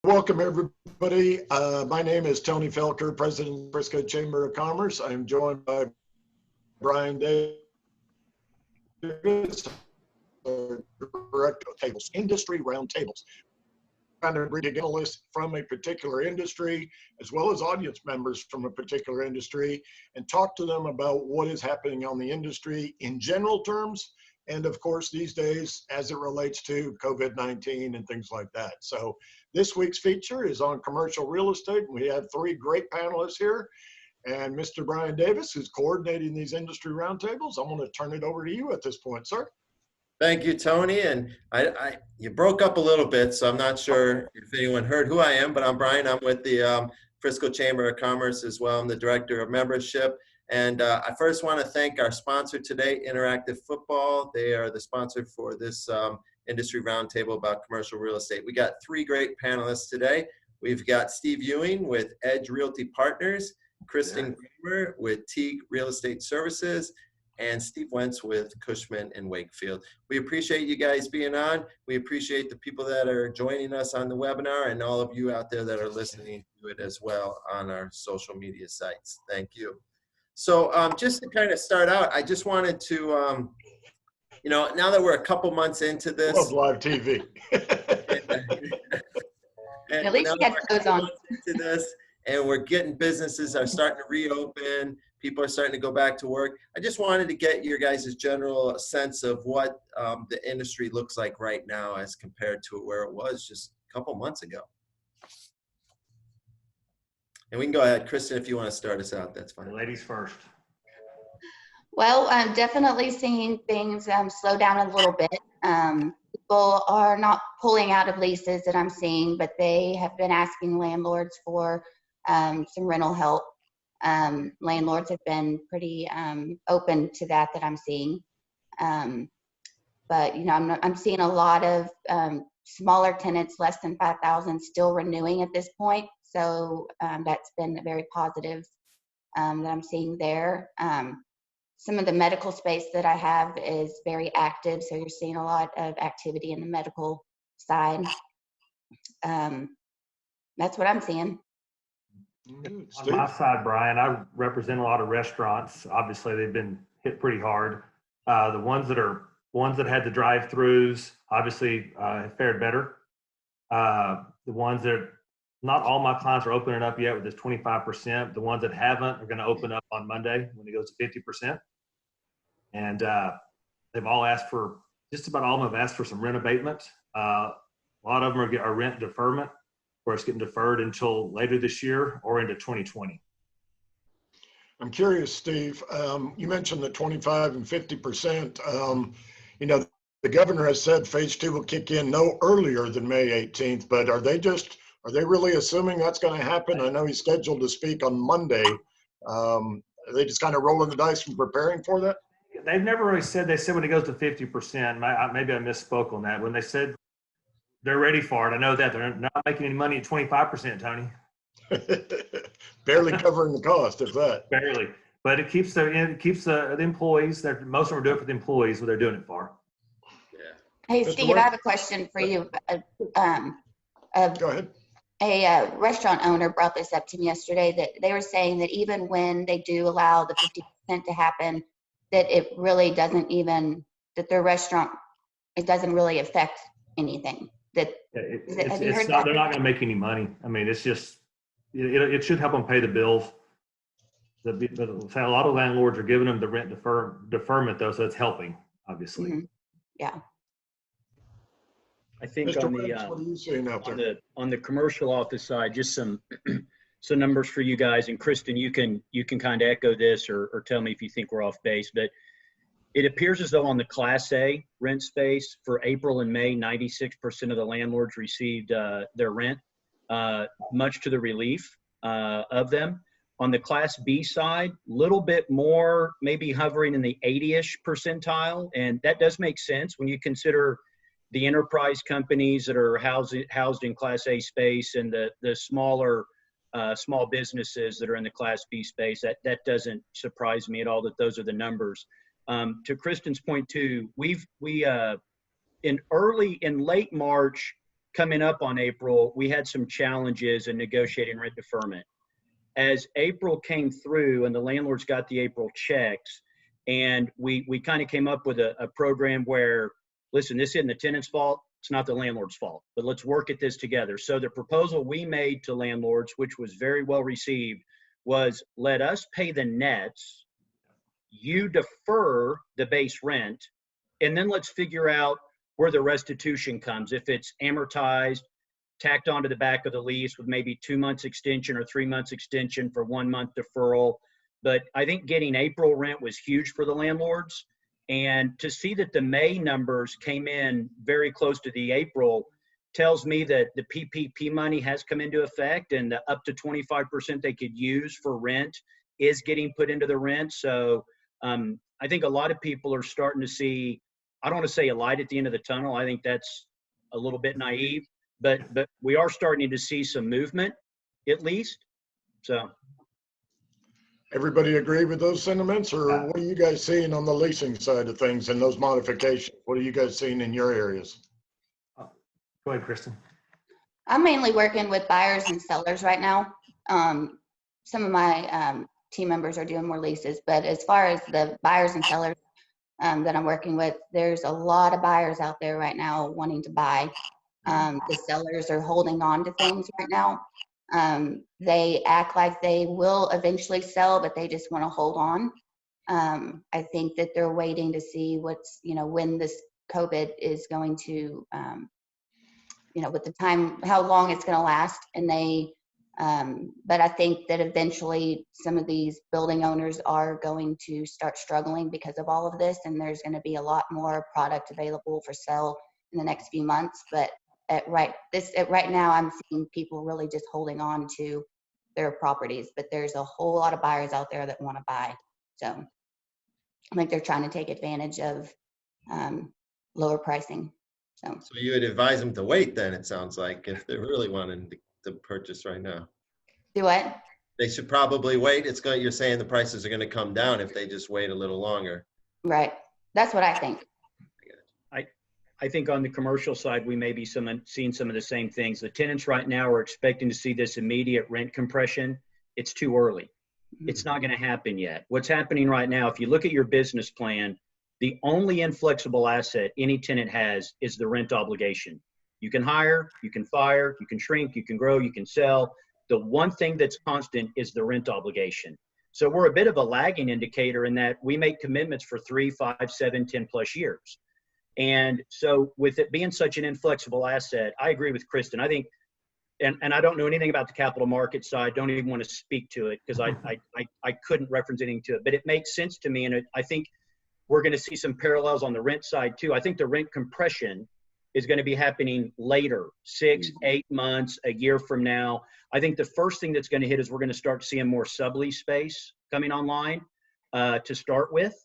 Welcome, everybody. My name is Tony Felker, President of the Frisco Chamber of Commerce. I'm joined by Brian Davis, Director of Tables, Industry Roundtables. Trying to bring analysts from a particular industry, as well as audience members from a particular industry, and talk to them about what is happening on the industry in general terms, and of course, these days, as it relates to COVID-19 and things like that. So this week's feature is on commercial real estate. We have three great panelists here. And Mr. Brian Davis, who's coordinating these industry roundtables, I'm going to turn it over to you at this point, sir. Thank you, Tony. And you broke up a little bit, so I'm not sure if anyone heard who I am, but I'm Brian. I'm with the Frisco Chamber of Commerce as well. I'm the Director of Membership. And I first want to thank our sponsor today, Interactive Football. They are the sponsor for this industry roundtable about commercial real estate. We got three great panelists today. We've got Steve Ewing with Edge Realty Partners, Kristen Kramer with Teague Real Estate Services, and Steve Wentz with Cushman & Wakefield. We appreciate you guys being on. We appreciate the people that are joining us on the webinar and all of you out there that are listening to it as well on our social media sites. Thank you. So just to kind of start out, I just wanted to, now that we're a couple months into this. Love live TV. At least you got those on. Into this, and we're getting businesses are starting to reopen. People are starting to go back to work. I just wanted to get your guys' general sense of what the industry looks like right now as compared to where it was just a couple months ago. And we can go ahead, Kristen, if you want to start us out, that's fine. Ladies first. Well, I'm definitely seeing things slow down a little bit. People are not pulling out of leases that I'm seeing, but they have been asking landlords for some rental help. Landlords have been pretty open to that I'm seeing. But I'm seeing a lot of smaller tenants, less than 5,000, still renewing at this point. So that's been very positive that I'm seeing there. Some of the medical space that I have is very active, so you're seeing a lot of activity in the medical side. That's what I'm seeing. On my side, Brian, I represent a lot of restaurants. Obviously, they've been hit pretty hard. The ones that had the drive-throughs obviously have fared better. The ones that not all my clients are opening up yet with this 25%. The ones that haven't are going to open up on Monday when it goes to 50%. And they've all asked for, just about all of them have asked for some rent abatement. A lot of them are rent deferment, where it's getting deferred until later this year or into 2020. I'm curious, Steve, you mentioned the 25 and 50%. The governor has said phase 2 will kick in no earlier than May 18th, but are they really assuming that's going to happen? I know he's scheduled to speak on Monday. Are they just kind of rolling the dice and preparing for that? They've never really said, they said when it goes to 50%, maybe I misspoke on that. When they said they're ready for it, I know that they're not making any money at 25%, Tony. Barely covering the cost, if that. Barely. But it keeps the employees, most of them are doing it for the employees, what they're doing it for. Hey, Steve, I have a question for you. Go ahead. A restaurant owner brought this up to me yesterday, that they were saying that even when they do allow the 50% to happen, that it really doesn't that their restaurant, it doesn't really affect anything. They're not going to make any money. I mean, it's just, it should help them pay the bills. A lot of landlords are giving them the rent deferment though, so it's helping, obviously. Mm-hmm. Yeah. I think Mr. Wentz, what are you seeing out there? on the commercial office side, just some numbers for you guys, and Kristen, you can kind of echo this or tell me if you think we're off base, but it appears as though on the Class A rent space for April and May, 96% of the landlords received their rent, much to the relief of them. On the Class B side, little bit more, maybe hovering in the 80-ish percentile, and that does make sense when you consider the enterprise companies that are housed in Class A space and the smaller small businesses that are in the Class B space. That doesn't surprise me at all that those are the numbers. To Kristen's point too, in late March, coming up on April, we had some challenges in negotiating rent deferment. As April came through and the landlords got the April checks, and we kind of came up with a program where, listen, this isn't the tenant's fault, it's not the landlord's fault, but let's work at this together. So the proposal we made to landlords, which was very well received, was let us pay the nets, you defer the base rent, and then let's figure out where the restitution comes. If it's amortized, tacked onto the back of the lease with maybe 2 months extension or 3 months extension for 1 month deferral. But I think getting April rent was huge for the landlords. And to see that the May numbers came in very close to the April tells me that the PPP money has come into effect, and the up to 25% they could use for rent is getting put into the rent. So I think a lot of people are starting to see, I don't want to say a light at the end of the tunnel. I think that's a little bit naive, but we are starting to see some movement, at least. So Everybody agree with those sentiments, or what are you guys seeing on the leasing side of things and those modifications? What are you guys seeing in your areas? Go ahead, Kristen. I'm mainly working with buyers and sellers right now. Some of my team members are doing more leases, but as far as the buyers and sellers that I'm working with, there's a lot of buyers out there right now wanting to buy. The sellers are holding on to things right now. They act like they will eventually sell, but they just want to hold on. I think that they're waiting to see what's, when this COVID is going to, with the time, how long it's going to last. And but I think that eventually some of these building owners are going to start struggling because of all of this. And there's going to be a lot more product available for sale in the next few months. But right now, I'm seeing people really just holding on to their properties. But there's a whole lot of buyers out there that want to buy. So I think they're trying to take advantage of lower pricing. So you would advise them to wait then, it sounds like, if they're really wanting to purchase right now. Do what? They should probably wait. You're saying the prices are going to come down if they just wait a little longer. Right. That's what I think. I think on the commercial side, we may be seeing some of the same things. The tenants right now are expecting to see this immediate rent compression. It's too early. It's not going to happen yet. What's happening right now, if you look at your business plan, the only inflexible asset any tenant has is the rent obligation. You can hire, you can fire, you can shrink, you can grow, you can sell. The one thing that's constant is the rent obligation. So we're a bit of a lagging indicator in that we make commitments for 3, 5, 7, 10 plus years. And so with it being such an inflexible asset, I agree with Kristen. I think, and I don't know anything about the capital market side, don't even want to speak to it because I couldn't reference anything to it, but it makes sense to me. And I think we're going to see some parallels on the rent side too. I think the rent compression is going to be happening later, 6, 8 months, a year from now. I think the first thing that's going to hit is we're going to start seeing more sublease space coming online to start with.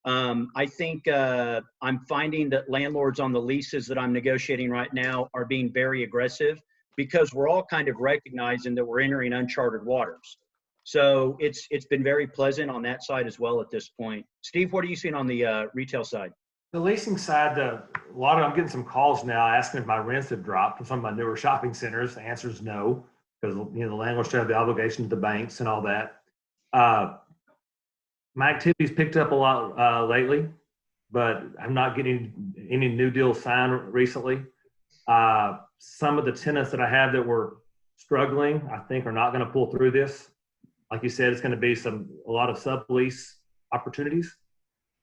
I think I'm finding that landlords on the leases that I'm negotiating right now are being very aggressive because we're all kind of recognizing that we're entering uncharted waters. So it's been very pleasant on that side as well at this point. Steve, what are you seeing on the retail side? The leasing side, I'm getting some calls now asking if my rents have dropped from some of my newer shopping centers. The answer is no, because the landlords still have the obligation to the banks and all that. My activity's picked up a lot lately, but I'm not getting any new deals signed recently. Some of the tenants that I have that were struggling, I think, are not going to pull through this. Like you said, it's going to be a lot of sublease opportunities,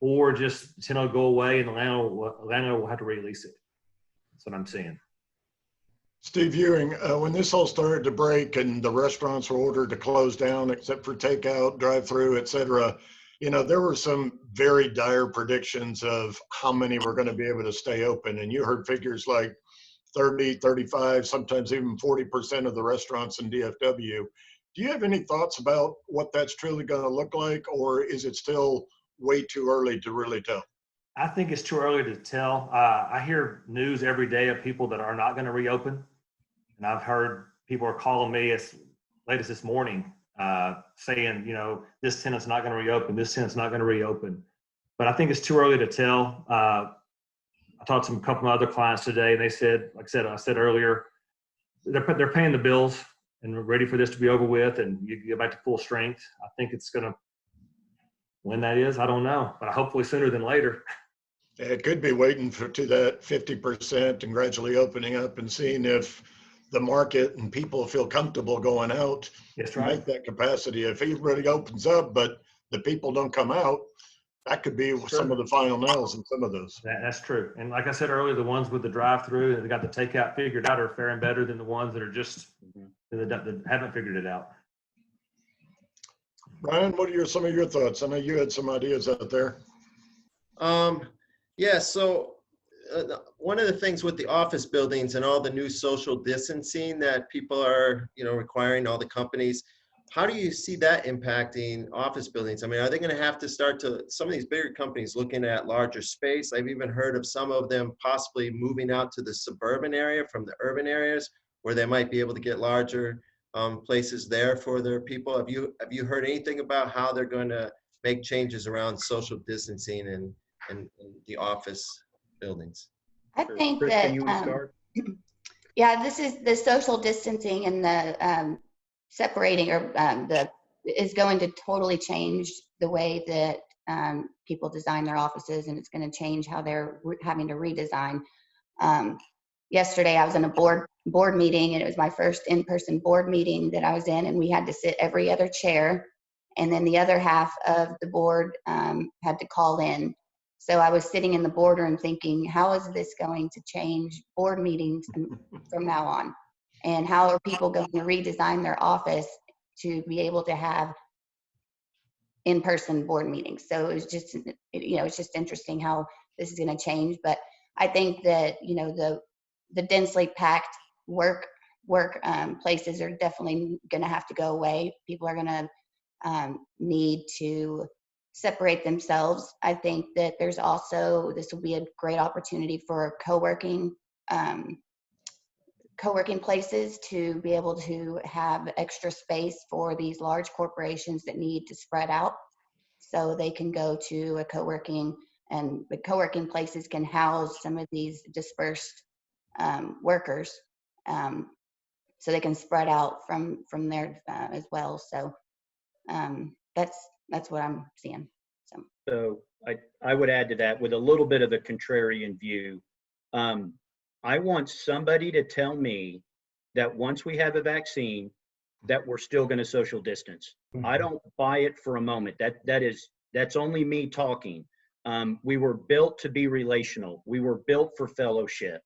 or just tenant will go away and the landlord will have to release it. That's what I'm seeing. Steve Ewing, when this all started to break and the restaurants were ordered to close down except for takeout, drive-through, et cetera, there were some very dire predictions of how many were going to be able to stay open. And you heard figures like 30, 35, sometimes even 40% of the restaurants in DFW. Do you have any thoughts about what that's truly going to look like, or is it still way too early to really tell? I think it's too early to tell. I hear news every day of people that are not going to reopen. And I've heard people are calling me as late as this morning saying, this tenant's not going to reopen, this tenant's not going to reopen. But I think it's too early to tell. I talked to a couple of other clients today, and they said, like I said earlier, they're paying the bills and we're ready for this to be over with, and you get back to full strength. I think it's going to, when that is, I don't know, but hopefully sooner than later. It could be waiting to that 50% and gradually opening up and seeing if the market and people feel comfortable going out. That's and right. Make that capacity. If everybody opens up, but the people don't come out, that could be some of the final nails in some of those. That's true. And like I said earlier, the ones with the drive-through and they got the takeout figured out are faring better than the ones that are just that haven't figured it out. Brian, what are some of your thoughts? I know you had some ideas out there. Yeah, so one of the things with the office buildings and all the new social distancing that people are, requiring, all the companies, how do you see that impacting office buildings? I mean, are they going to have to start some of these bigger companies looking at larger space? I've even heard of some of them possibly moving out to the suburban area from the urban areas where they might be able to get larger places there for their people. Have you heard anything about how they're going to make changes around social distancing and the office buildings? I think Kristen, that, you want to start? yeah, this is the social distancing and the separating is going to totally change the way that people design their offices, and it's going to change how they're having to redesign. Yesterday I was in a board meeting, and it was my first in-person board meeting that I was in, and we had to sit every other chair, and then the other half of the board had to call in. So I was sitting in the boardroom thinking, how is this going to change board meetings from now on? And how are people going to redesign their office to be able to have in-person board meetings? So it was just, it's just interesting how this is going to change. But I think that, the densely packed work places are definitely going to have to go away. People are going to need to separate themselves. I think that this will be a great opportunity for co-working places to be able to have extra space for these large corporations that need to spread out, so they can go to a co-working, and the co-working places can house some of these dispersed workers, so they can spread out from there as well. So that's what I'm seeing. So I would add to that with a little bit of a contrarian view. I want somebody to tell me that once we have a vaccine, that we're still going to social distance. I don't buy it for a moment. That's only me talking. We were built to be relational. We were built for fellowship.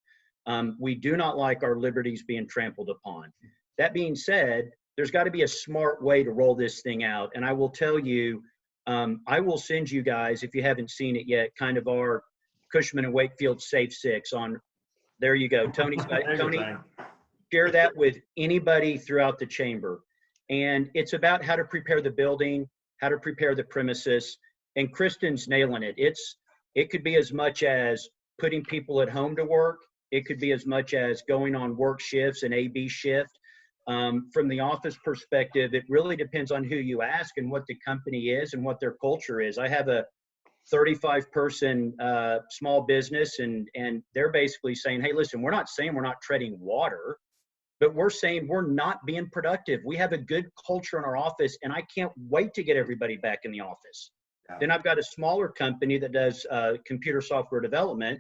We do not like our liberties being trampled upon. That being said, there's got to be a smart way to roll this thing out. And I will tell you, I will send you guys, if you haven't seen it yet, kind of our Cushman and Wakefield Safe 6 on. There you go. Tony, share that with anybody throughout the chamber. And it's about how to prepare the building, how to prepare the premises. And Kristen's nailing it. It could be as much as putting people at home to work. It could be as much as going on work shifts, an A/B shift. From the office perspective, it really depends on who you ask and what the company is and what their culture is. I have a 35-person small business, and they're basically saying, hey, listen, we're not saying we're not treading water, but we're saying we're not being productive. We have a good culture in our office, and I can't wait to get everybody back in the office. Yeah. Then I've got a smaller company that does computer software development.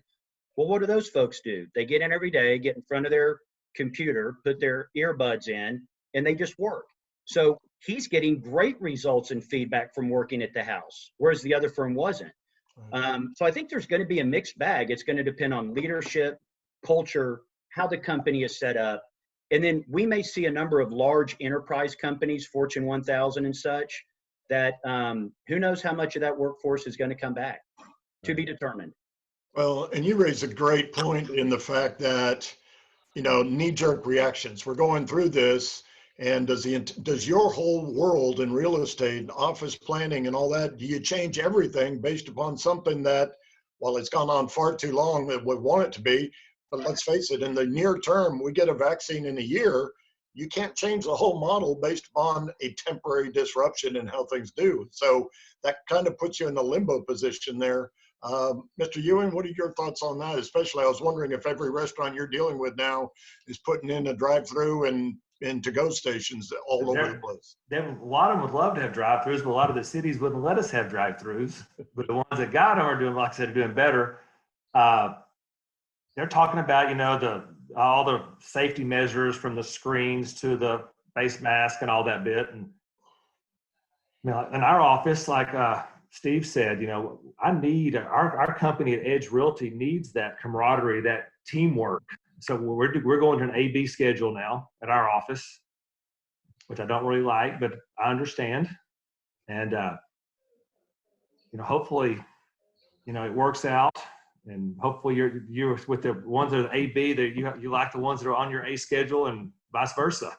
Well, what do those folks do? They get in every day, get in front of their computer, put their earbuds in, and they just work. So he's getting great results and feedback from working at the house, whereas the other firm wasn't. So I think there's going to be a mixed bag. It's going to depend on leadership, culture, how the company is set up. And then we may see a number of large enterprise companies, Fortune 1000 and such, that who knows how much of that workforce is going to come back, to be determined. Well, and you raise a great point in the fact that, knee-jerk reactions. We're going through this, and does your whole world in real estate, office planning and all that, do you change everything based upon something that, while it's gone on far too long, that we want it to be, but let's face it, in the near term, we get a vaccine in a year, you can't change the whole model based upon a temporary disruption in how things do. So that kind of puts you in a limbo position there Mr. Ewing, what are your thoughts on that? Especially, I was wondering if every restaurant you're dealing with now is putting in a drive-through and to-go stations all over the place. A lot of them would love to have drive-throughs, but a lot of the cities wouldn't let us have drive-throughs. But the ones that got them are doing, like I said, are doing better. They're talking about, all the safety measures from the screens to the face mask and all that bit. And in our office, like Steve said, I need our company at Edge Realty needs that camaraderie, that teamwork. So we're going to an A/B schedule now at our office, which I don't really like, but I understand. And hopefully, it works out. And hopefully you're with the ones that are A/B, that you like the ones that are on your A schedule, and vice versa.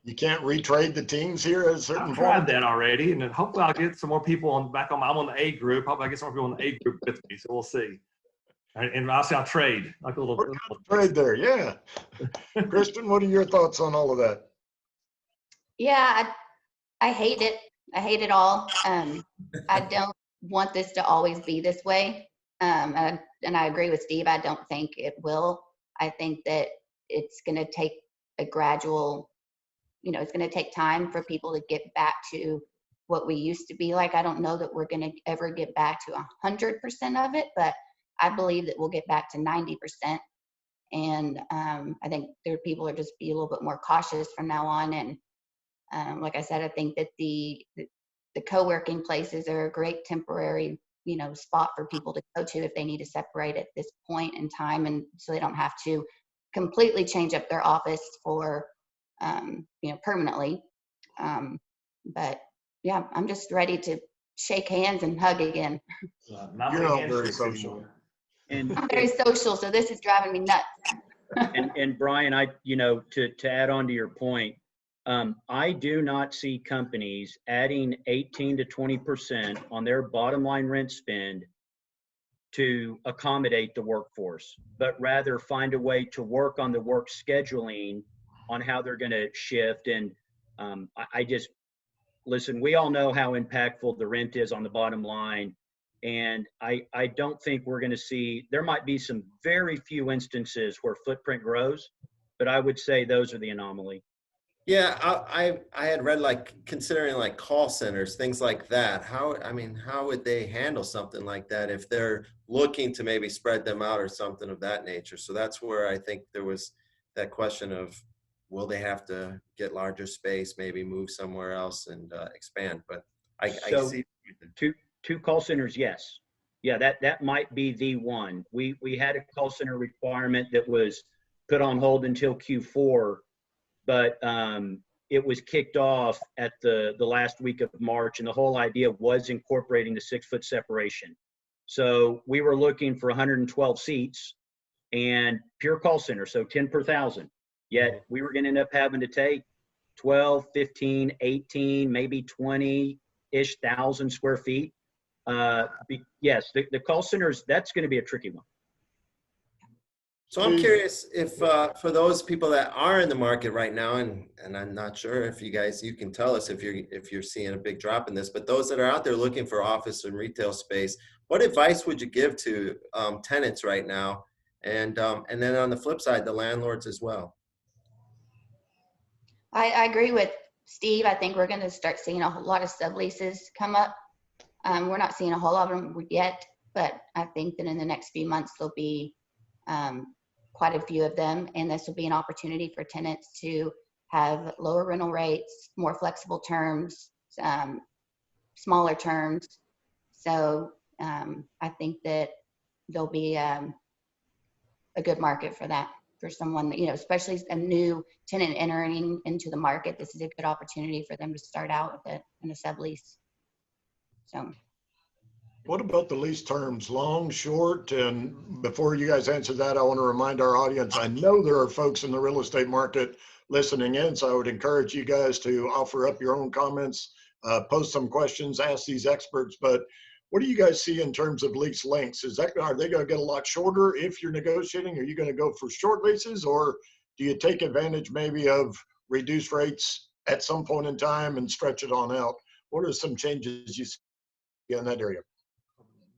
You can't retrade the teams here at a certain I've point? tried that already, and then hopefully I'll get some more people I'm on the A group. Hopefully I get some more people on the A group with me, so we'll see. And obviously I'll trade like a little trade there, yeah. Kristen, what are your thoughts on all of that? Yeah, I hate it. I hate it all. I don't want this to always be this way. And I agree with Steve. I don't think it will. I think that it's going to take a gradual, it's going to take time for people to get back to what we used to be like. I don't know that we're going to ever get back to 100% of it, but I believe that we'll get back to 90%. And I think people are just be a little bit more cautious from now on. And like I said, I think that the co-working places are a great temporary spot for people to go to if they need to separate at this point in time, and so they don't have to completely change up their office for permanently. But yeah, I'm just ready to shake hands and hug again. You're not very social. And I'm very social, so this is driving me nuts. and Brian, to add on to your point, I do not see companies adding 18 to 20% on their bottom line rent spend to accommodate the workforce, but rather find a way to work on the work scheduling on how they're going to shift. And listen, we all know how impactful the rent is on the bottom line. And I don't think we're going to see, there might be some very few instances where footprint grows, but I would say those are the anomaly. Yeah, I had read considering call centers, things like that. How would they handle something like that if they're looking to maybe spread them out or something of that nature? So that's where I think there was that question of, will they have to get larger space, maybe move somewhere else and expand? But I see two call centers, yes. Yeah, that might be the one. We had a call center requirement that was put on hold until Q4. But it was kicked off at the last week of March, and the whole idea was incorporating the 6-foot separation. So we were looking for 112 seats and pure call center, so 10 per 1,000. Yet we were going to end up having to take 12, 15, 18, maybe 20-ish thousand square feet. Yes, the call centers, that's going to be a tricky one. So I'm curious if for those people that are in the market right now, and I'm not sure if you can tell us if you're seeing a big drop in this, but those that are out there looking for office and retail space, what advice would you give to tenants right now, and then on the flip side, the landlords as well? I agree with Steve. I think we're going to start seeing a lot of subleases come up. We're not seeing a whole lot of them yet, but I think that in the next few months there'll be quite a few of them, and this will be an opportunity for tenants to have lower rental rates, more flexible terms, smaller terms. So I think that there'll be a good market for that, for someone, especially a new tenant entering into the market. This is a good opportunity for them to start out with it in a sublease. So. What about the lease terms, long, short? And before you guys answer that, I want to remind our audience, I know there are folks in the real estate market listening in, so I would encourage you guys to offer up your own comments, post some questions, ask these experts. But what do you guys see in terms of lease lengths? Are they going to get a lot shorter if you're negotiating? Are you going to go for short leases, or do you take advantage maybe of reduced rates at some point in time and stretch it on out? What are some changes you see in that area?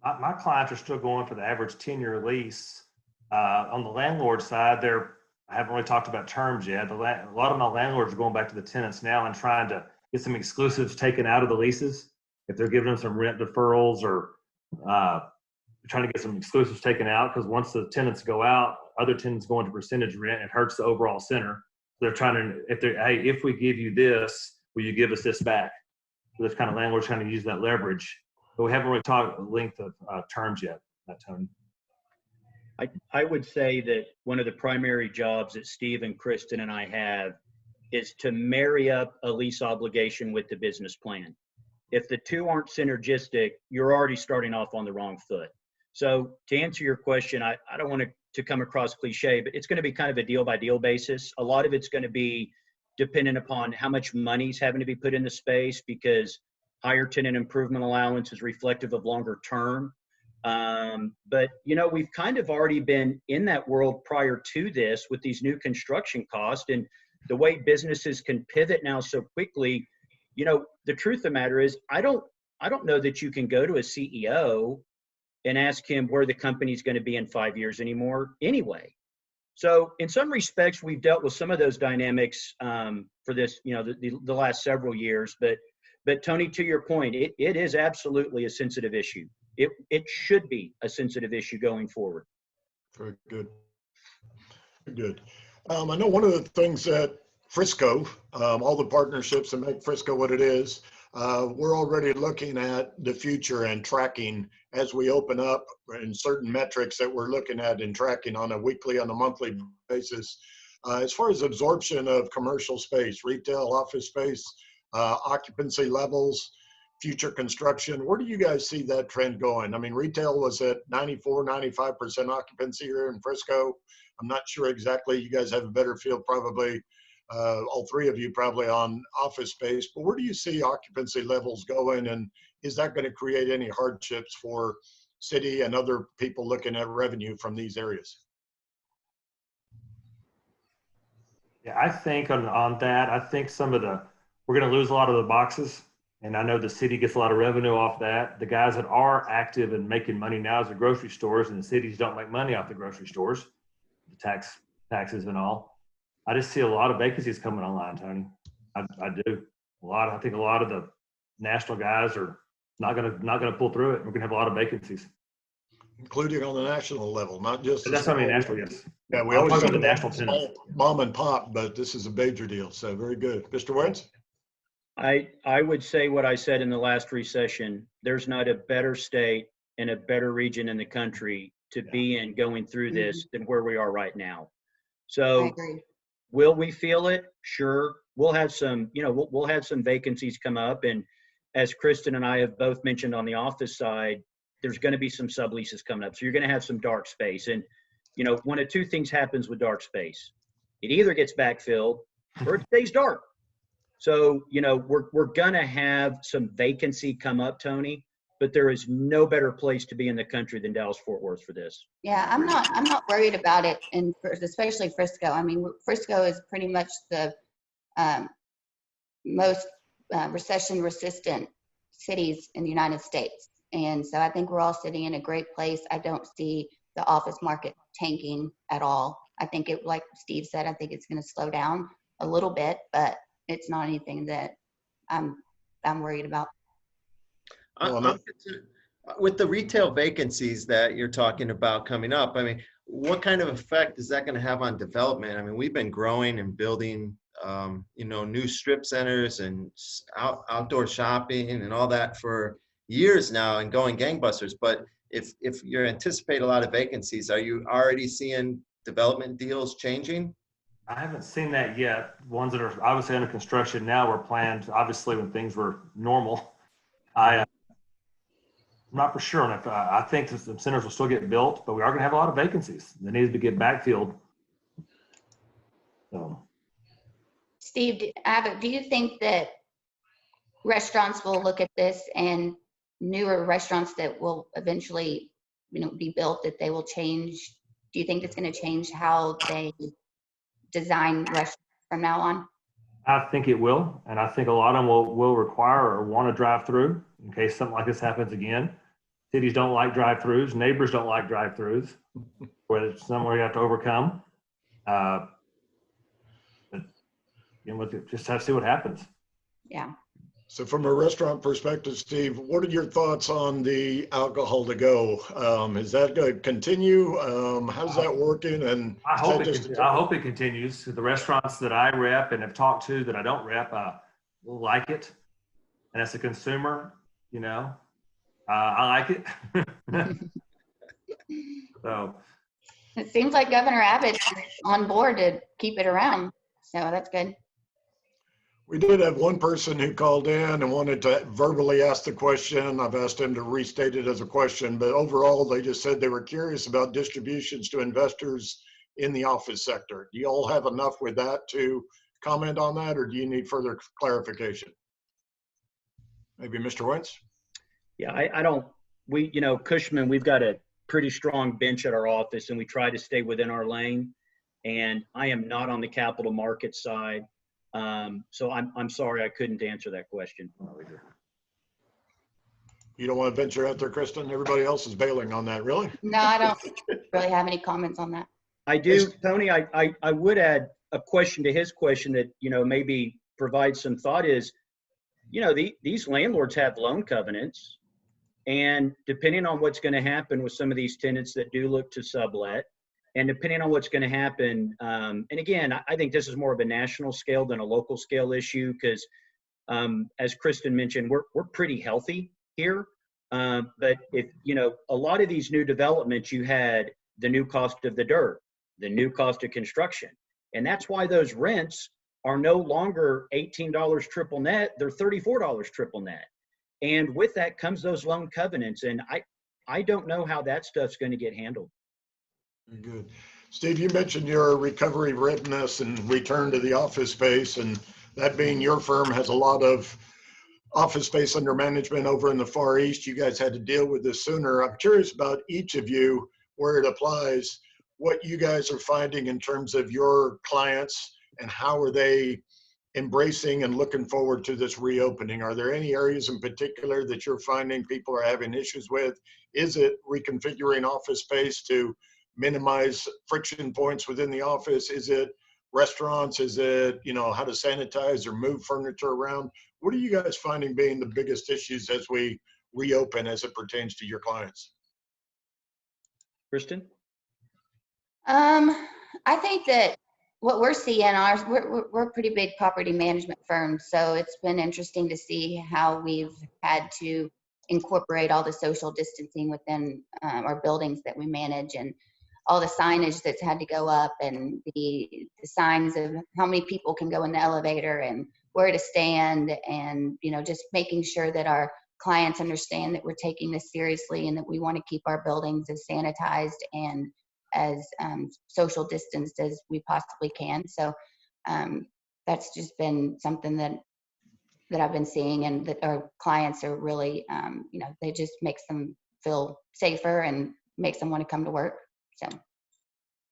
My clients are still going for the average 10-year lease. On the landlord side, I haven't really talked about terms yet. A lot of my landlords are going back to the tenants now and trying to get some exclusives taken out of the leases. If they're giving them some rent deferrals or trying to get some exclusives taken out, because once the tenants go out, other tenants go into percentage rent. It hurts the overall center. They're trying to, if we give you this, will you give us this back? So this kind of landlord's trying to use that leverage. But we haven't really talked length of terms yet, Tony. I would say that one of the primary jobs that Steve and Kristen and I have is to marry up a lease obligation with the business plan. If the two aren't synergistic, you're already starting off on the wrong foot. So to answer your question, I don't want to come across cliche, but it's going to be kind of a deal by deal basis. A lot of it's going to be dependent upon how much money's having to be put in the space, because higher tenant improvement allowance is reflective of longer term. But we've kind of already been in that world prior to this with these new construction costs, and the way businesses can pivot now so quickly. The truth of the matter is, I don't know that you can go to a CEO and ask him where the company's going to be in 5 years anymore anyway. So in some respects, we've dealt with some of those dynamics for this, the last several years. But Tony, to your point, it is absolutely a sensitive issue. It should be a sensitive issue going forward. Very good. Very good. I know one of the things that Frisco, all the partnerships that make Frisco what it is, we're already looking at the future and tracking as we open up, and certain metrics that we're looking at and tracking on a weekly, on a monthly basis. As far as absorption of commercial space, retail, office space, occupancy levels, future construction, where do you guys see that trend going? I mean, retail was at 94, 95% occupancy here in Frisco. I'm not sure exactly. You guys have a better feel, probably, all three of you probably, on office space, but where do you see occupancy levels going, and is that going to create any hardships for city and other people looking at revenue from these areas? Yeah, I think on that, I think we're going to lose a lot of the boxes. And I know the city gets a lot of revenue off that. The guys that are active and making money now is the grocery stores, and the cities don't make money off the grocery stores, the taxes and all. I just see a lot of vacancies coming online, Tony. I do. I think a lot of the national guys are not gonna pull through it. We're gonna have a lot of vacancies, including on the national level, not just. That's what I mean, national, yes. Yeah, we always talk about the about national tenants, mom and pop, but this is a major deal. So very good, Mr. Wentz. I would say what I said in the last recession. There's not a better state and a better region in the country to be in going through this than where we are right now. So will we feel it? Sure. We'll have some, we'll have some vacancies come up. And as Kristen and I have both mentioned on the office side, there's going to be some subleases coming up. So you're going to have some dark space. And, one of two things happens with dark space. It either gets backfilled or it stays dark. So, we're going to have some vacancy come up, Tony, but there is no better place to be in the country than Dallas-Fort Worth for this. Yeah, I'm not worried about it, especially Frisco. I mean, Frisco is pretty much the most recession-resistant cities in the United States. And so I think we're all sitting in a great place. I don't see the office market tanking at all. I think it, like Steve said, I think it's going to slow down a little bit, but it's not anything that I'm worried about. With the retail vacancies that you're talking about coming up, I mean, what kind of effect is that going to have on development? I mean, we've been growing and building, new strip centers and outdoor shopping and all that for years now and going gangbusters. But if you anticipate a lot of vacancies, are you already seeing development deals changing? I haven't seen that yet. Ones that are obviously under construction now were planned, obviously, when things were normal. I'm not for sure on it. I think the centers will still get built, but we are going to have a lot of vacancies. They need to get backfilled. So, Steve, do you think that restaurants will look at this, and newer restaurants that will eventually, be built, that they will change? Do you think it's going to change how they design restaurants from now on? I think it will, and I think a lot of them will require or want to drive through in case something like this happens again. Cities don't like drive-throughs. Neighbors don't like drive-throughs. Where it's somewhere you have to overcome. But, we'll just have to see what happens. Yeah. So from a restaurant perspective, Steve, what are your thoughts on the alcohol to go? Is that going to continue? How's that working? And I hope it continues. The restaurants that I rep and have talked to that I don't rep will like it. And as a consumer, I like it. So It seems like Governor Abbott's on board to keep it around. So that's good. We did have one person who called in and wanted to verbally ask the question. I've asked him to restate it as a question, but overall, they just said they were curious about distributions to investors in the office sector. Do you all have enough with that to comment on that, or do you need further clarification? Maybe Mr. Wentz? Yeah, I don't, Cushman, we've got a pretty strong bench at our office and we try to stay within our lane. And I am not on the capital market side. So I'm sorry I couldn't answer that question. You don't want to venture out there, Kristen? Everybody else is bailing on that, really? No, I don't really have any comments on that. I do, Tony, I would add a question to his question that, maybe provide some thought is, these landlords have loan covenants, and depending on what's going to happen with some of these tenants that do look to sublet, and depending on what's going to happen, and again, I think this is more of a national scale than a local scale issue because, as Kristen mentioned, we're pretty healthy here. But if, a lot of these new developments, you had the new cost of the dirt, the new cost of construction. And that's why those rents are no longer $18 triple net, they're $34 triple net. And with that comes those loan covenants. And I don't know how that stuff's going to get handled. Very good. Steve, you mentioned your recovery readiness and return to the office space, and that being your firm has a lot of office space under management over in the Far East. You guys had to deal with this sooner. I'm curious about each of you, where it applies, what you guys are finding in terms of your clients and how are they embracing and looking forward to this reopening. Are there any areas in particular that you're finding people are having issues with? Is it reconfiguring office space to minimize friction points within the office? Is it restaurants? Is it, how to sanitize or move furniture around? What are you guys finding being the biggest issues as we reopen as it pertains to your clients? Kristen? I think that what we're seeing, we're a pretty big property management firm, so it's been interesting to see how we've had to incorporate all the social distancing within our buildings that we manage, and all the signage that's had to go up, and the signs of how many people can go in the elevator and where to stand, and just making sure that our clients understand that we're taking this seriously and that we want to keep our buildings as sanitized and as social distanced as we possibly can. So that's just been something that I've been seeing, and that our clients are really, they just makes them feel safer and makes them want to come to work. So.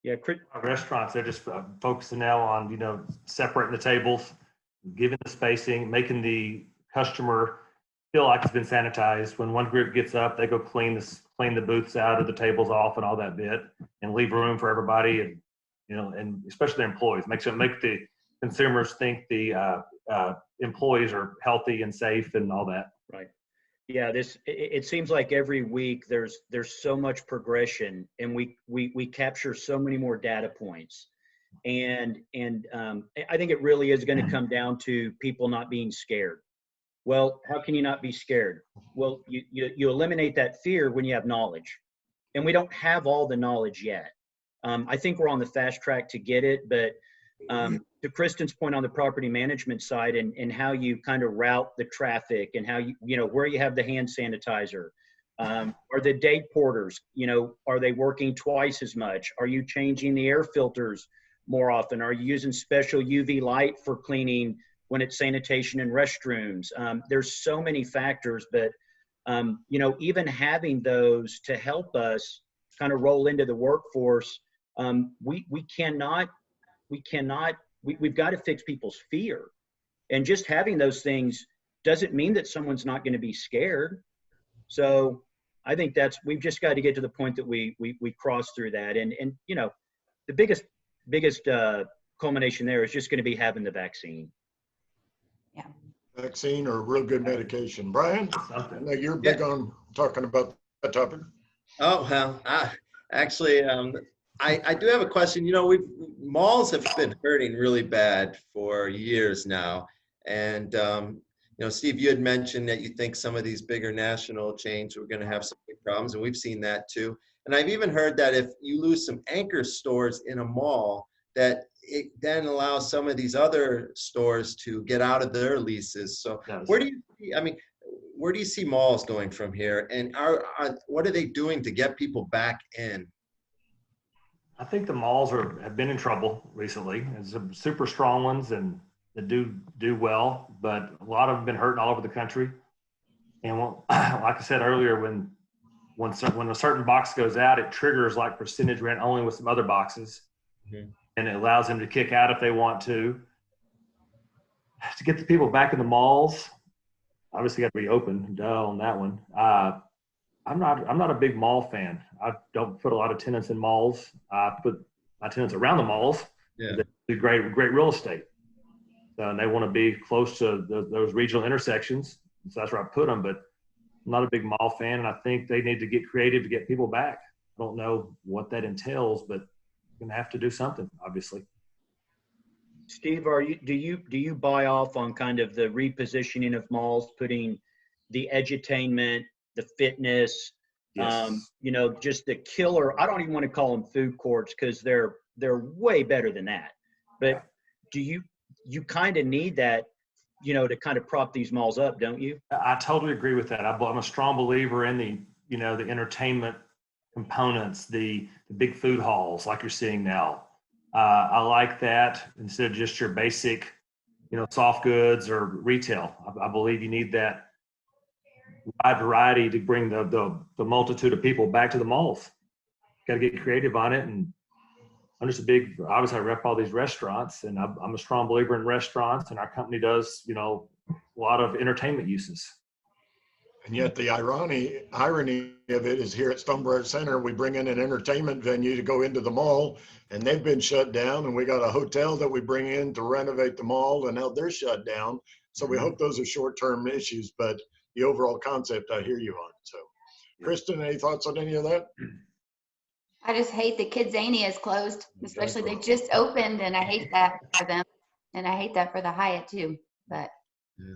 Yeah, restaurants, they're just focusing now on, separating the tables, giving the spacing, making the customer feel like it's been sanitized. When one group gets up, they go clean the booths out or the tables off and all that bit, and leave room for everybody, and and especially the employees. Make the consumers think the employees are healthy and safe and all that. Right. Yeah. It seems like every week there's so much progression, and we capture so many more data points, and I think it really is going to come down to people not being scared. Well, how can you not be scared? Well, you eliminate that fear when you have knowledge, and we don't have all the knowledge yet. I think we're on the fast track to get it, but to Kristen's point on the property management side, and how you kind of route the traffic, and how where you have the hand sanitizer, are the day porters, are they working twice as much? Are you changing the air filters more often? Are you using special UV light for cleaning when it's sanitation in restrooms? There's so many factors, but even having those to help us kind of roll into the workforce, we've got to fix people's fear. And just having those things doesn't mean that someone's not going to be scared. So I think we've just got to get to the point that we cross through that. And you know, the biggest culmination there is just going to be having the vaccine. Yeah. Vaccine or real good medication. Brian, I know you're big on talking about that topic. Oh, well, actually, I do have a question. You know, malls have been hurting really bad for years now. And, you know, Steve, you had mentioned that you think some of these bigger national chains were going to have some big problems, and we've seen that too. And I've even heard that if you lose some anchor stores in a mall, that it then allows some of these other stores to get out of their leases. So where do you see, I mean, where do you see malls going from here? And what are they doing to get people back in? I think the malls have been in trouble recently. There's some super strong ones and that do well, but a lot of them have been hurting all over the country. And like I said earlier, when a certain box goes out, it triggers like percentage rent only with some other boxes. Mm-hmm. And it allows them to kick out if they want to. To get the people back in the malls, obviously got to be open, duh, on that one. I'm not a big mall fan. I don't put a lot of tenants in malls. I put my tenants around the malls. Yeah. They do great real estate. So, and they want to be close to those regional intersections. So that's where I put them. But I'm not a big mall fan, and I think they need to get creative to get people back. I don't know what that entails, but you're gonna have to do something, obviously. Steve, do you buy off on kind of the repositioning of malls, putting the edutainment, the fitness, yes. You know, just the killer? I don't even want to call them food courts because they're way better than that. But do you kind of need that, you know, to kind of prop these malls up, don't you? I totally agree with that. I'm a strong believer in the entertainment components, the big food halls like you're seeing now. I like that instead of just your basic, you know, soft goods or retail. I believe you need that wide variety to bring the multitude of people back to the malls. Got to get creative on it. And I'm just obviously I rep all these restaurants, and I'm a strong believer in restaurants, and our company does, you know, a lot of entertainment uses. And yet the irony of it is here at Stonebridge Center, we bring in an entertainment venue to go into the mall, and they've been shut down. And we got a hotel that we bring in to renovate the mall, and now they're shut down. So we hope those are short-term issues, but the overall concept I hear you on. So Kristen, any thoughts on any of that? I just hate that Kidzania is closed, especially they just opened, and I hate that for them. And I hate that for the Hyatt too, but. Yeah.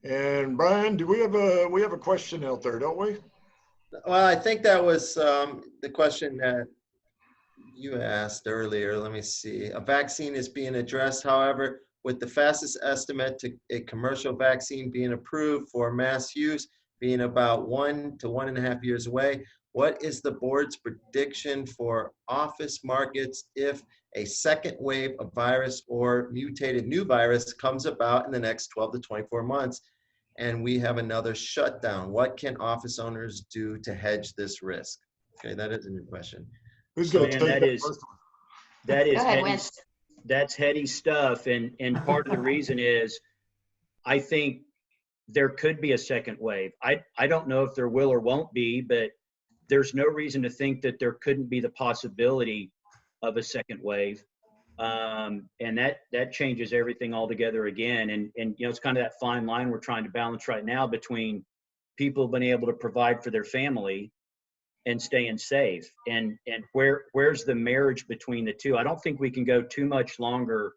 And Brian, we have a question out there, don't we? Well, I think that was the question that you asked earlier. Let me see. A vaccine is being addressed, however, with the fastest estimate to a commercial vaccine being approved for mass use being about 1 to 1.5 years away. What is the board's prediction for office markets if a second wave of virus or mutated new virus comes about in the next 12 to 24 months and we have another shutdown? What can office owners do to hedge this risk? Okay, that is a new question. Who's going to take that first one? That is that's heady stuff, and part of the reason is I think there could be a second wave. I don't know if there will or won't be, but there's no reason to think that there couldn't be the possibility of a second wave. And that changes everything altogether again. And you know, it's kind of that fine line we're trying to balance right now between people being able to provide for their family and staying safe. And where's the marriage between the two? I don't think we can go too much longer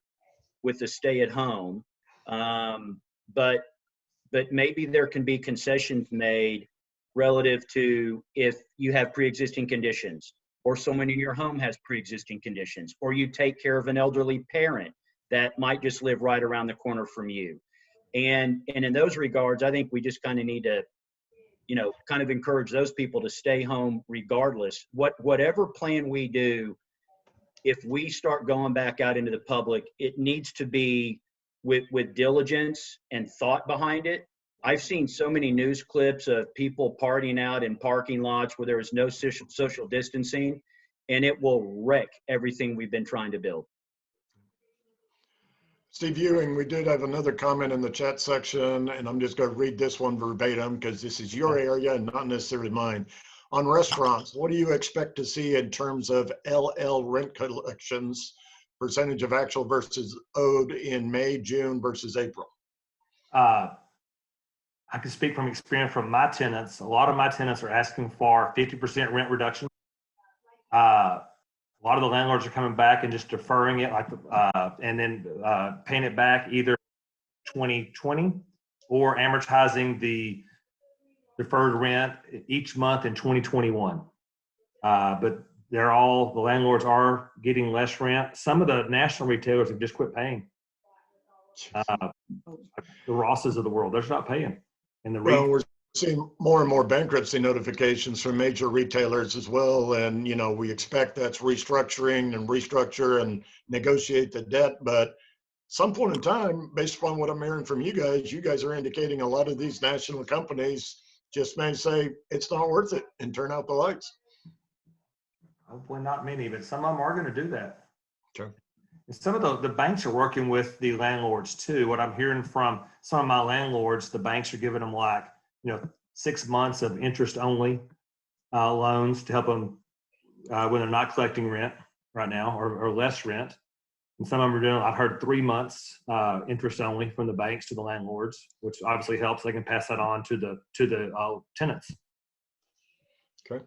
with the stay at home. But maybe there can be concessions made relative to if you have pre-existing conditions, or someone in your home has pre-existing conditions, or you take care of an elderly parent that might just live right around the corner from you. And in those regards, I think we just kind of need to, you know, kind of encourage those people to stay home regardless. Whatever plan we do, if we start going back out into the public, it needs to be with diligence and thought behind it. I've seen so many news clips of people partying out in parking lots where there is no social distancing, and it will wreck everything we've been trying to build. Steve Ewing, we did have another comment in the chat section, and I'm just going to read this one verbatim because this is your area and not necessarily mine. On restaurants, what do you expect to see in terms of LL rent collections, percentage of actual versus owed in May, June versus April? I can speak from experience from my tenants. A lot of my tenants are asking for 50% rent reduction. A lot of the landlords are coming back and just deferring it, like, and then paying it back either 2020 or amortizing the deferred rent each month in 2021. But the landlords are getting less rent. Some of the national retailers have just quit paying. The Rosses of the world, they're just not paying. And we're seeing more and more bankruptcy notifications from major retailers as well. And, we expect that's restructuring and restructure and negotiate the debt. But some point in time, based upon what I'm hearing from you guys are indicating a lot of these national companies just may say it's not worth it and turn out the lights. Hopefully not many, but some of them are going to do that. Sure. And some of the banks are working with the landlords too. What I'm hearing from some of my landlords, the banks are giving them 6 months of interest only loans to help them when they're not collecting rent right now or less rent. And some of them are doing, I've heard 3 months interest only from the banks to the landlords, which obviously helps. They can pass that on to the tenants. Okay.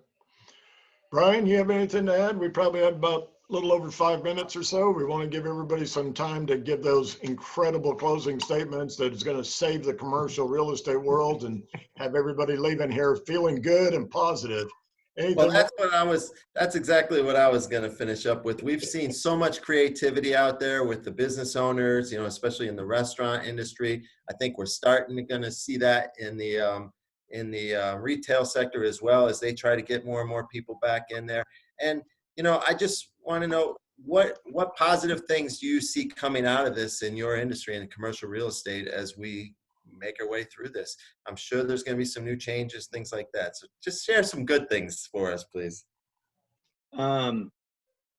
Brian, you have anything to add? We probably have about a little over 5 minutes or so. We want to give everybody some time to give those incredible closing statements that is going to save the commercial real estate world and have everybody leaving here feeling good and positive. Well, that's exactly what I was going to finish up with. We've seen so much creativity out there with the business owners, especially in the restaurant industry. I think we're starting to going to see that in the retail sector as well, as they try to get more and more people back in there. And, I just want to know what positive things do you see coming out of this in your industry and commercial real estate as we make our way through this? I'm sure there's going to be some new changes, things like that. So just share some good things for us, please.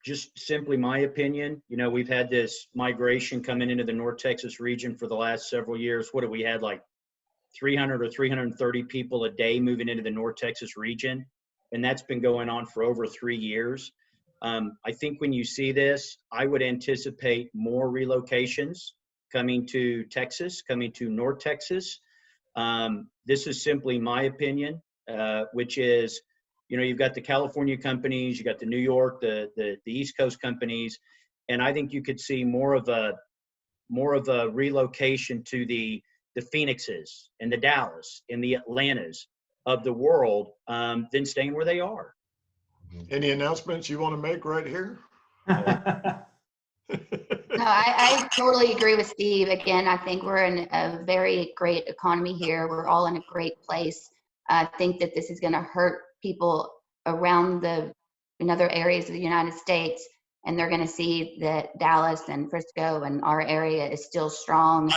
Just simply my opinion, we've had this migration coming into the North Texas region for the last several years. What have we had, like 300 or 330 people a day moving into the North Texas region? And that's been going on for over 3 years. I think when you see this, I would anticipate more relocations coming to Texas, coming to North Texas. This is simply my opinion, which is, you've got the California companies, you got the New York, the East Coast companies, and I think you could see more of a relocation to the Phoenixes and the Dallas and the Atlantas of the world than staying where they are. Any announcements you want to make right here? No, I totally agree with Steve. Again, I think we're in a very great economy here. We're all in a great place. I think that this is going to hurt people around in other areas of the United States, and they're going to see that Dallas and Frisco and our area is still strong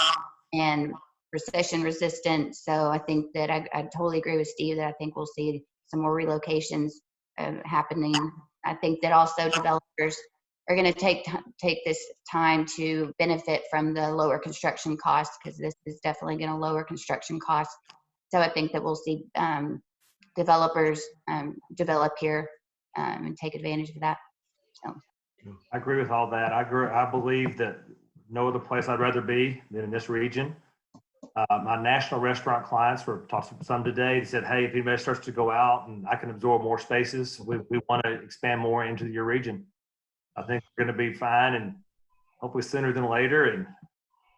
and recession resistant. So I think that I totally agree with Steve that I think we'll see some more relocations happening. I think that also developers are going to take this time to benefit from the lower construction costs, because this is definitely going to lower construction costs. So I think that we'll see developers develop here and take advantage of that. So. I agree with all that. I believe that no other place I'd rather be than in this region. My national restaurant clients were talking to some today. They said, hey, if anybody starts to go out and I can absorb more spaces, we want to expand more into your region. I think we're going to be fine, and hopefully sooner than later. And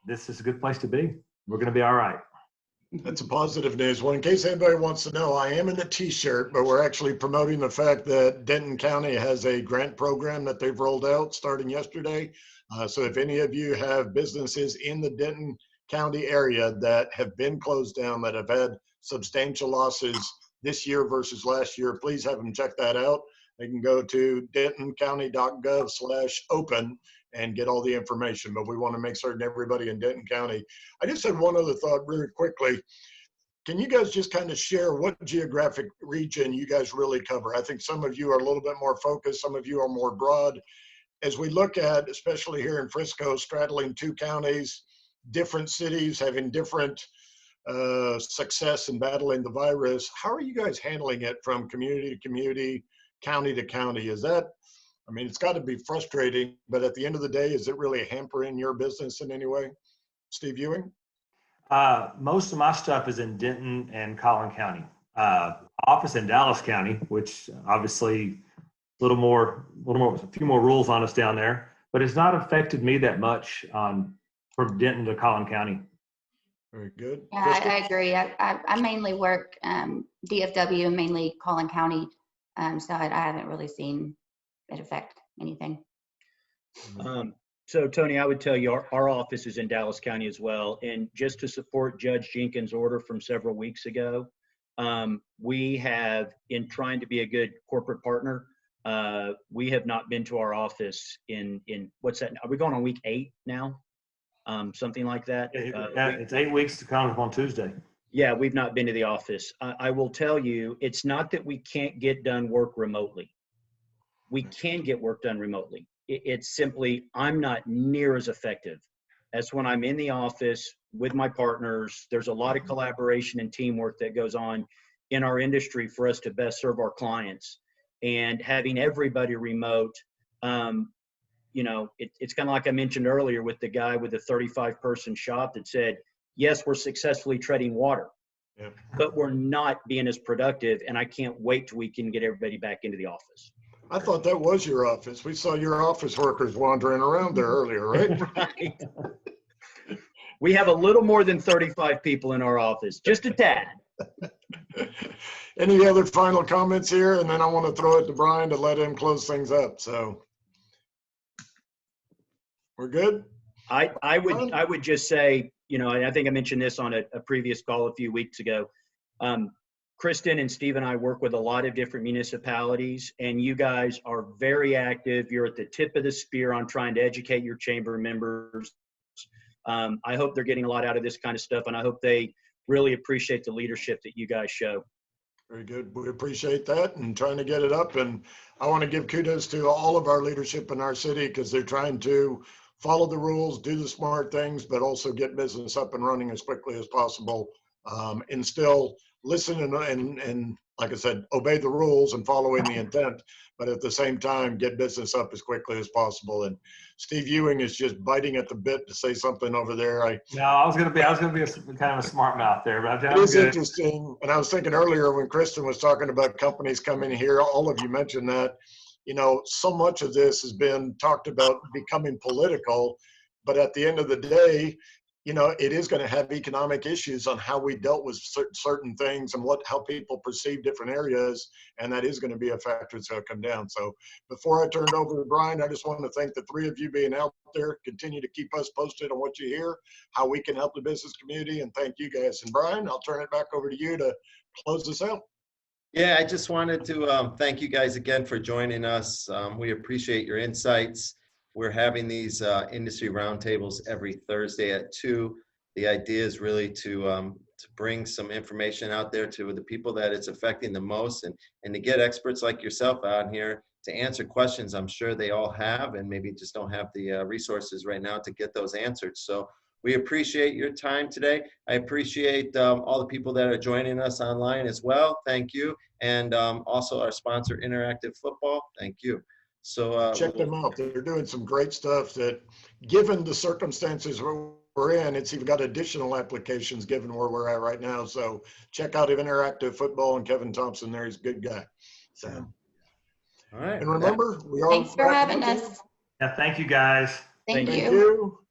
this is a good place to be. We're going to be all right. That's a positive news. Well, in case anybody wants to know, I am in the t-shirt, but we're actually promoting the fact that Denton County has a grant program that they've rolled out starting yesterday. So if any of you have businesses in the Denton County area that have been closed down, that have had substantial losses this year versus last year, please have them check that out. They can go to dentoncounty.gov/open and get all the information, but we want to make certain everybody in Denton County. I just had one other thought really quickly. Can you guys just kind of share what geographic region you guys really cover? I think some of you are a little bit more focused, some of you are more broad. as we look at, especially here in Frisco, straddling 2 counties, different cities having different success in battling the virus, how are you guys handling it from community to community, county to county? Is that, I mean, it's got to be frustrating, but at the end of the day, is it really hampering your business in any way? Steve Ewing? Most of my stuff is in Denton and Collin County. Office in Dallas County, which obviously a few more rules on us down there, but it's not affected me that much from Denton to Collin County. Very good. Yeah, I agree. I mainly work DFW and mainly Collin County, so I haven't really seen it affect anything. So Tony, I would tell you our office is in Dallas County as well. And just to support Judge Jenkins' order from several weeks ago, we have, in trying to be a good corporate partner, we have not been to our office in what's that? Are we going on week 8 now? Something like that. It's 8 weeks to come on Tuesday. Yeah, we've not been to the office. I will tell you, it's not that we can't get done work remotely. We can get work done remotely. It's simply, I'm not near as effective as when I'm in the office with my partners. There's a lot of collaboration and teamwork that goes on in our industry for us to best serve our clients. And having everybody remote, you know, it's kind of like I mentioned earlier with the guy with the 35-person shop that said, yes, we're successfully treading water, but we're not being as productive. And I can't wait till we can get everybody back into the office. I thought that was your office. We saw your office workers wandering around there earlier, right? Right. We have a little more than 35 people in our office, just a tad. Any other final comments here? And then I want to throw it to Brian to let him close things up. So we're good? I would just say, you know, and I think I mentioned this on a previous call a few weeks ago. Kristen and Steve and I work with a lot of different municipalities, and you guys are very active. You're at the tip of the spear on trying to educate your chamber members. I hope they're getting a lot out of this kind of stuff, and I hope they really appreciate the leadership that you guys show. Very good. We appreciate that and trying to get it up. And I want to give kudos to all of our leadership in our city because they're trying to follow the rules, do the smart things, but also get business up and running as quickly as possible, and still listen and like I said, obey the rules and following the intent, but at the same time, get business up as quickly as possible. And Steve Ewing is just biting at the bit to say something over there. I was going to be kind of a smart mouth there, but it is interesting. And I was thinking earlier when Kristen was talking about companies coming here, all of you mentioned that, you know, so much of this has been talked about becoming political, but at the end of the day, you know, it is going to have economic issues on how we dealt with certain things and how people perceive different areas. And that is going to be a factor that's going to come down. So before I turn it over to Brian, I just want to thank the 3 of you being out there. Continue to keep us posted on what you hear, how we can help the business community, and thank you guys. And Brian, I'll turn it back over to you to close this out. Yeah, I just wanted to thank you guys again for joining us. We appreciate your insights. We're having these industry roundtables every Thursday at 2. The idea is really to bring some information out there to the people that it's affecting the most, and to get experts like yourself out here to answer questions I'm sure they all have and maybe just don't have the resources right now to get those answered. So we appreciate your time today. I appreciate all the people that are joining us online as well. Thank you. And also our sponsor, Interactive Football. Thank you. So check them out. They're doing some great stuff that, given the circumstances we're in, it's even got additional applications given where we're at right now. So check out Interactive Football and Kevin Thompson there. He's a good guy. So, all right. And remember, we are. Thanks for having us. Yeah, thank you guys. Thank you. you.